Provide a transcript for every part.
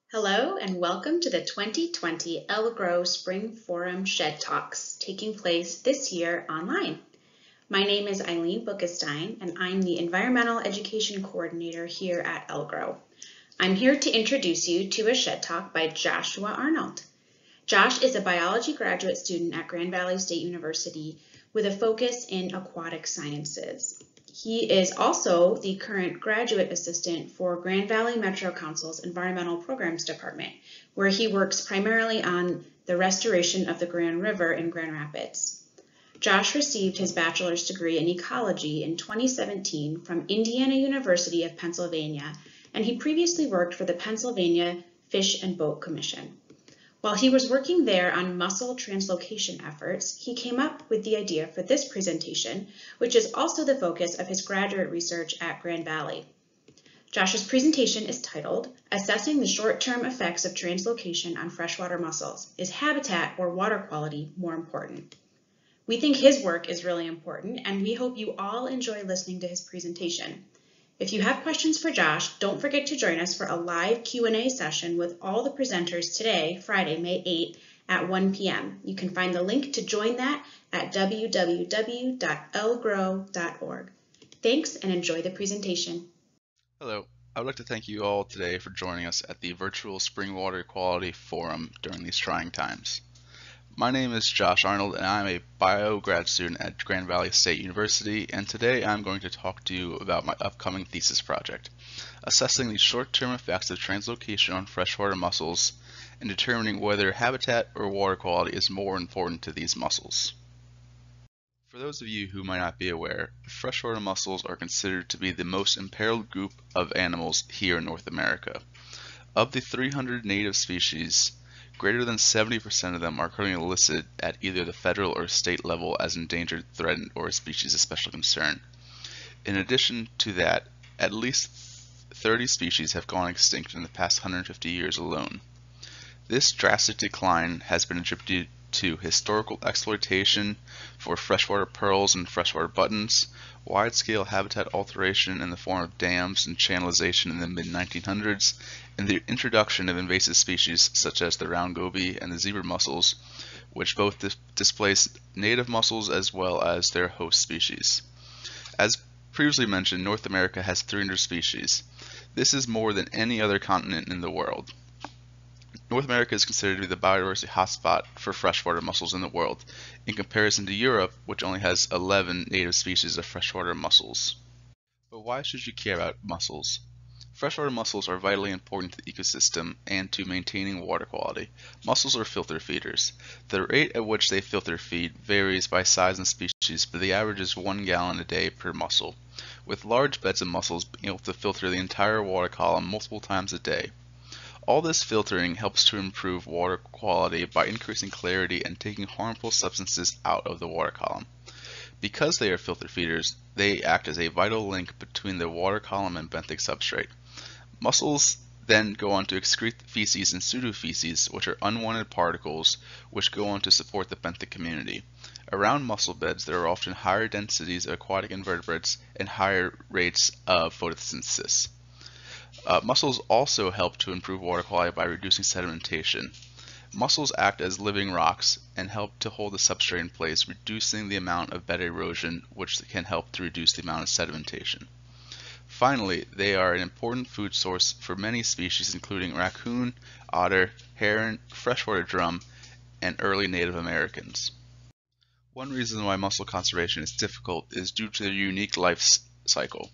Hello and welcome to the 2020 ELGRO Spring Forum Shed Talks taking place this year online. My name is Eileen Bookestein and I'm the Environmental Education Coordinator here at ELGRO. I'm here to introduce you to a Shed Talk by Joshua Arnold. Josh is a biology graduate student at Grand Valley State University with a focus in aquatic sciences. He is also the current graduate assistant for Grand Valley Metro Council's Environmental Programs Department, where he works primarily on the restoration of the Grand River in Grand Rapids. Josh received his bachelor's degree in ecology in 2017 from Indiana University of Pennsylvania, and he previously worked for the Pennsylvania Fish and Boat Commission. While he was working there on mussel translocation efforts, he came up with the idea for this presentation, which is also the focus of his graduate research at Grand Valley. Josh's presentation is titled, Assessing the Short-Term Effects of Translocation on Freshwater Mussels. Is habitat or water quality more important? We think his work is really important, and we hope you all enjoy listening to his presentation. If you have questions for Josh, don't forget to join us for a live Q&A session with all the presenters today, Friday, May 8 at 1 p.m. You can find the link to join that at www.elgrow.org. Thanks and enjoy the presentation. Hello, I would like to thank you all today for joining us at the virtual Spring Water Quality Forum during these trying times. My name is Josh Arnold and I'm a bio grad student at Grand Valley State University, and today I'm going to talk to you about my upcoming thesis project, assessing the short-term effects of translocation on freshwater mussels and determining whether habitat or water quality is more important to these mussels. For those of you who might not be aware, freshwater mussels are considered to be the most imperiled group of animals here in North America. Of the 300 native species, greater than 70% of them are currently listed at either the federal or state level as endangered, threatened, or a species of special concern. In addition to that, at least 30 species have gone extinct in the past 150 years alone. This drastic decline has been attributed to historical exploitation for freshwater pearls and freshwater buttons, wide-scale habitat alteration in the form of dams and channelization in the mid-1900s, and the introduction of invasive species such as the round goby and the zebra mussels, which both displace native mussels as well as their host species. As previously mentioned, North America has 300 species. This is more than any other continent in the world. North America is considered to be the biodiversity hotspot for freshwater mussels in the world, in comparison to Europe, which only has 11 native species of freshwater mussels. But why should you care about mussels? Freshwater mussels are vitally important to the ecosystem and to maintaining water quality. Mussels are filter feeders. The rate at which they filter feed varies by size and species, but the average is 1 gallon a day per mussel, with large beds of mussels being able to filter the entire water column multiple times a day. All this filtering helps to improve water quality by increasing clarity and taking harmful substances out of the water column. Because they are filter feeders, they act as a vital link between the water column and benthic substrate. Mussels then go on to excrete feces and pseudofeces, which are unwanted particles which go on to support the benthic community. Around mussel beds, there are often higher densities of aquatic invertebrates and higher rates of photosynthesis. Mussels also help to improve water quality by reducing sedimentation. Mussels act as living rocks and help to hold the substrate in place, reducing the amount of bed erosion, which can help to reduce the amount of sedimentation. Finally, they are an important food source for many species including raccoon, otter, heron, freshwater drum, and early Native Americans. One reason why mussel conservation is difficult is due to their unique life cycle.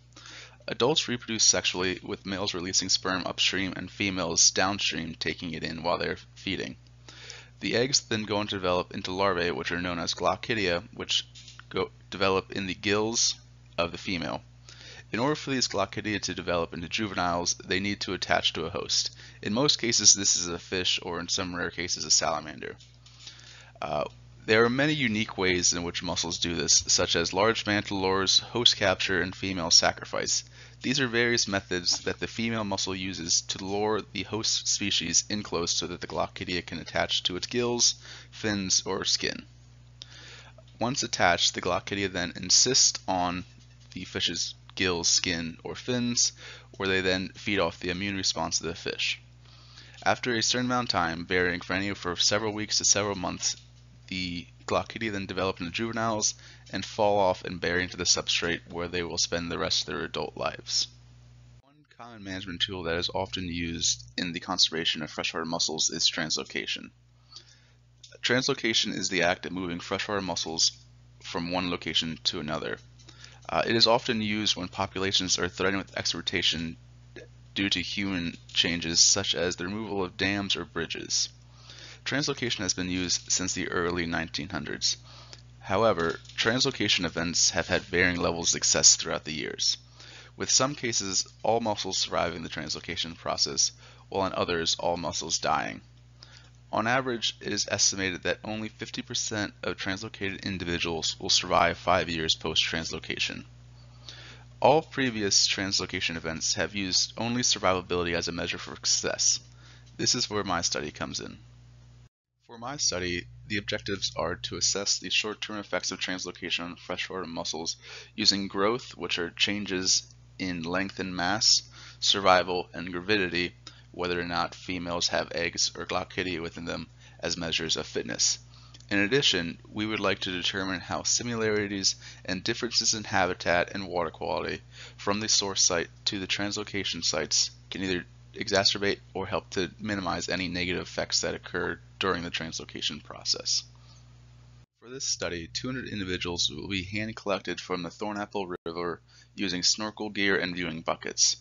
Adults reproduce sexually, with males releasing sperm upstream and females downstream taking it in while they're feeding. The eggs then go on to develop into larvae, which are known as Glaucidia, which develop in the gills of the female. In order for these Glaucidia to develop into juveniles, they need to attach to a host. In most cases, this is a fish, or in some rare cases, a salamander. There are many unique ways in which mussels do this, such as large mantle lures, host capture, and female sacrifice. These are various methods that the female mussel uses to lure the host species in close so that the Glaucidia can attach to its gills, fins, or skin. Once attached, the Glaucidia then insist on the fish's gills, skin, or fins, where they then feed off the immune response of the fish. After a certain amount of time, varying from anywhere for several weeks to several months, the Glaucidia then develop into juveniles and fall off and bury into the substrate where they will spend the rest of their adult lives. One common management tool that is often used in the conservation of freshwater mussels is translocation. Translocation is the act of moving freshwater mussels from one location to another. It is often used when populations are threatened with extirpation due to human changes such as the removal of dams or bridges. Translocation has been used since the early 1900s. However, translocation events have had varying levels of success throughout the years, with some cases all mussels surviving the translocation process, while in others all mussels dying. On average, it is estimated that only 50% of translocated individuals will survive 5 years post-translocation. All previous translocation events have used only survivability as a measure for success. This is where my study comes in. For my study, the objectives are to assess the short-term effects of translocation on freshwater mussels using growth, which are changes in length and mass, survival, and gravidity, whether or not females have eggs or Glaucidia within them, as measures of fitness. In addition, we would like to determine how similarities and differences in habitat and water quality from the source site to the translocation sites can either exacerbate or help to minimize any negative effects that occur during the translocation process. For this study, 200 individuals will be hand collected from the Thornapple River using snorkel gear and viewing buckets.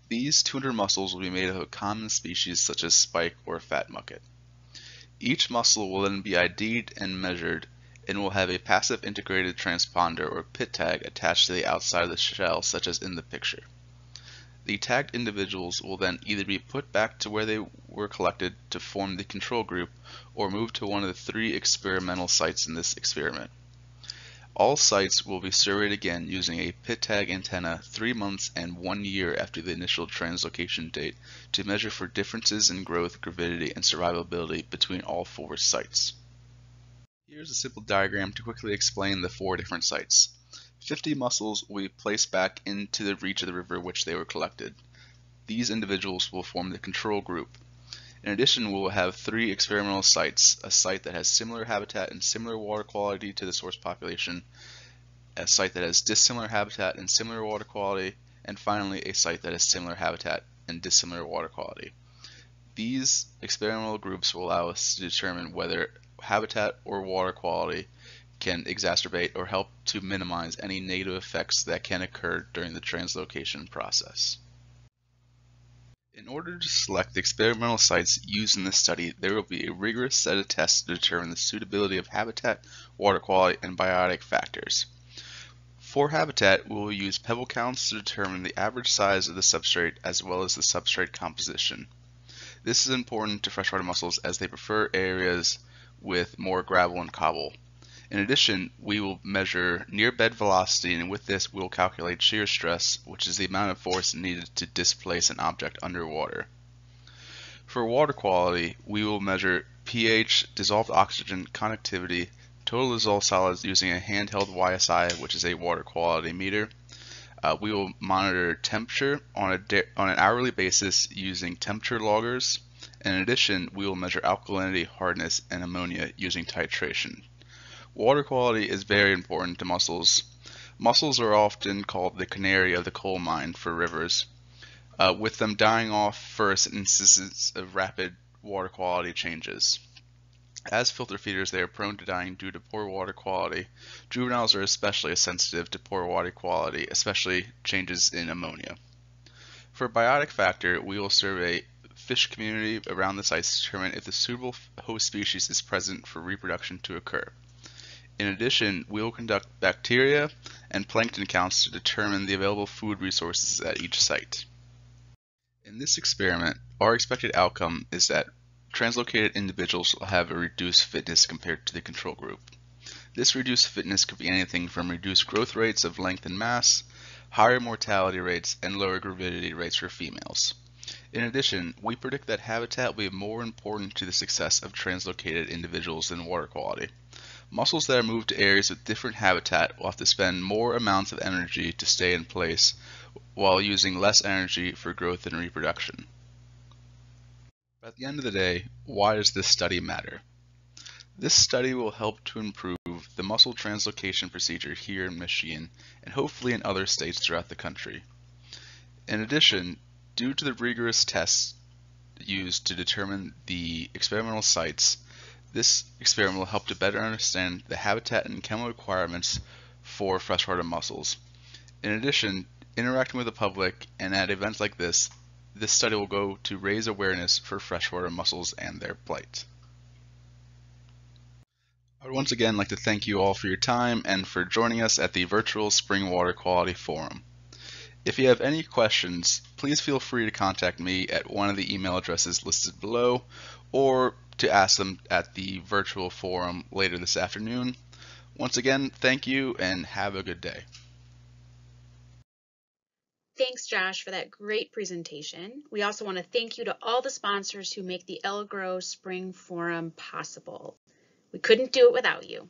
These 200 mussels will be made of a common species such as spike or fat mucket. Each mussel will then be ID'd and measured and will have a passive integrated transponder or PIT tag attached to the outside of the shell, such as in the picture. The tagged individuals will then either be put back to where they were collected to form the control group or moved to one of the 3 experimental sites in this experiment. All sites will be surveyed again using a PIT tag antenna 3 months and 1 year after the initial translocation date to measure for differences in growth, gravidity, and survivability between all 4 sites. Here's a simple diagram to quickly explain the 4 different sites. 50 mussels will be placed back into the reach of the river which they were collected. These individuals will form the control group. In addition, we will have 3 experimental sites, a site that has similar habitat and similar water quality to the source population, a site that has dissimilar habitat and similar water quality, and finally a site that has similar habitat and dissimilar water quality. These experimental groups will allow us to determine whether habitat or water quality can exacerbate or help to minimize any negative effects that can occur during the translocation process. In order to select the experimental sites used in this study, there will be a rigorous set of tests to determine the suitability of habitat, water quality, and biotic factors. For habitat, we will use pebble counts to determine the average size of the substrate as well as the substrate composition. This is important to freshwater mussels as they prefer areas with more gravel and cobble. In addition, we will measure near bed velocity, and with this we will calculate shear stress, which is the amount of force needed to displace an object underwater. For water quality, we will measure pH, dissolved oxygen, conductivity, total dissolved solids using a handheld YSI, which is a water quality meter. We will monitor temperature on an hourly basis using temperature loggers. In addition, we will measure alkalinity, hardness, and ammonia using titration. Water quality is very important to mussels. Mussels are often called the canary of the coal mine for rivers, with them dying off for instances of rapid water quality changes. As filter feeders, they are prone to dying due to poor water quality. Juveniles are especially sensitive to poor water quality, especially changes in ammonia. For biotic factor, we will survey fish community around the sites to determine if the suitable host species is present for reproduction to occur. In addition, we will conduct bacteria and plankton counts to determine the available food resources at each site. In this experiment, our expected outcome is that translocated individuals will have a reduced fitness compared to the control group. This reduced fitness could be anything from reduced growth rates of length and mass, higher mortality rates, and lower gravidity rates for females. In addition, we predict that habitat will be more important to the success of translocated individuals than water quality. Mussels that are moved to areas with different habitat will have to spend more amounts of energy to stay in place, while using less energy for growth and reproduction. At the end of the day, why does this study matter? This study will help to improve the muscle translocation procedure here in Michigan and hopefully in other states throughout the country. In addition, due to the rigorous tests used to determine the experimental sites, this experiment will help to better understand the habitat and chemical requirements for freshwater mussels. In addition, interacting with the public and at events like this study will go to raise awareness for freshwater mussels and their plight. I would once again like to thank you all for your time and for joining us at the Virtual Spring Water Quality Forum. If you have any questions, please feel free to contact me at one of the email addresses listed below, or to ask them at the virtual forum later this afternoon. Once again, thank you and have a good day. Thanks, Josh, for that great presentation. We also want to thank you to all the sponsors who make the Elk Grove Spring Forum possible. We couldn't do it without you.